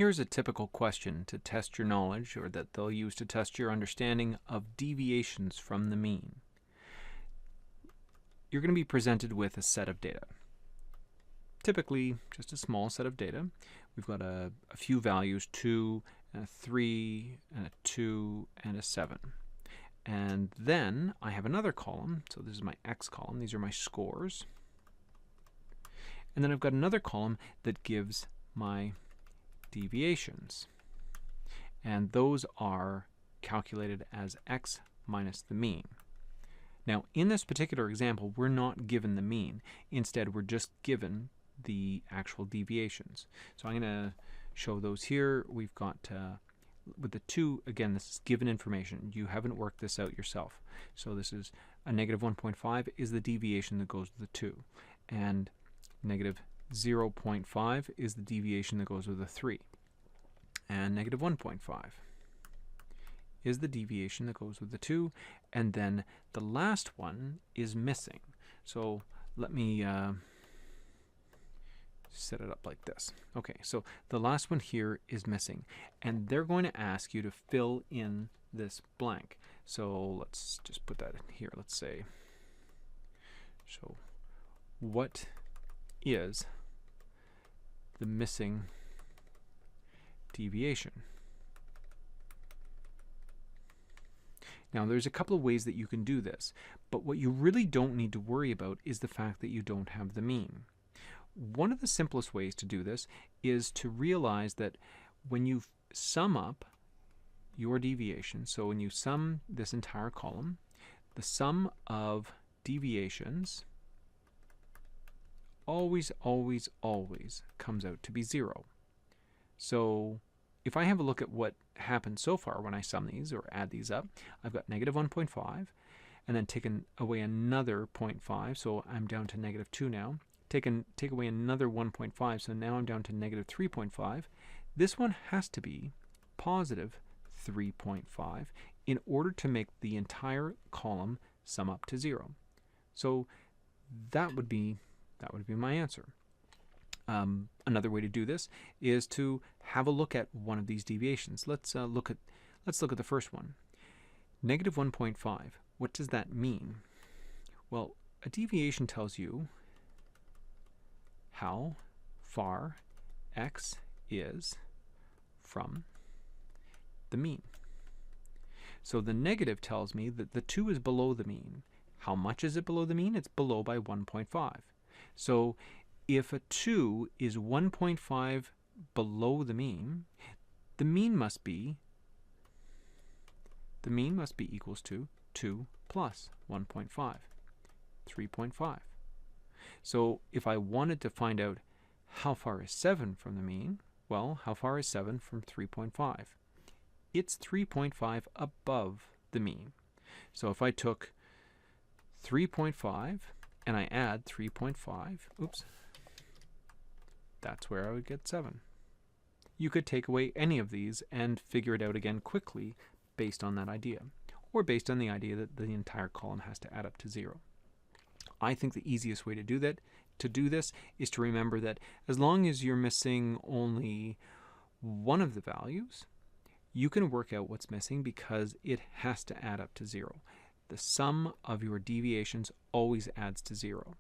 Here's a typical question to test your knowledge, or that they'll use to test your understanding of deviations from the mean. You're going to be presented with a set of data. Typically, just a small set of data. We've got a few values, 2, and a 3, and a 2, and a 7. And then I have another column, so this is my X column. These are my scores. And then I've got another column that gives my deviations. And those are calculated as X minus the mean. Now, in this particular example, we're not given the mean. Instead, we're just given the actual deviations. So I'm going to show those here. We've got, with the 2, again, this is given information. You haven't worked this out yourself. So this is a negative 1.5 is the deviation that goes with the 2. And negative 0.5 is the deviation that goes with the 3. And negative 1.5 is the deviation that goes with the 2. And then the last one is missing. So let me set it up like this. Okay, so the last one here is missing. And they're going to ask you to fill in this blank. So let's just put that in here. Let's say, so what is the missing deviation? Now, there's a couple of ways that you can do this, but what you really don't need to worry about is the fact that you don't have the mean. One of the simplest ways to do this is to realize that when you sum up your deviation, so when you sum this entire column, the sum of deviations always comes out to be 0. So if I have a look at what happened so far when I sum these or add these up, I've got negative 1.5 and then taken away another 0.5, so I'm down to negative 2 now. Take away another 1.5, so now I'm down to negative 3.5. This one has to be positive 3.5 in order to make the entire column sum up to 0. So that would be my answer. Another way to do this is to have a look at one of these deviations. Let's look at the first one. Negative 1.5. What does that mean? Well, a deviation tells you how far x is from the mean. So the negative tells me that the 2 is below the mean. How much is it below the mean? It's below by 1.5. So if a 2 is 1.5 below the mean must be equals to 2 plus 1.5, 3.5. So if I wanted to find out how far is 7 from the mean, well, how far is 7 from 3.5? It's 3.5 above the mean. So if I took 3.5 and I add 3.5, oops, that's where I would get 7. You could take away any of these and figure it out again quickly based on that idea, or based on the idea that the entire column has to add up to 0. I think the easiest way to do this is to remember that as long as you're missing only one of the values, you can work out what's missing because it has to add up to 0. The sum of your deviations always adds to 0.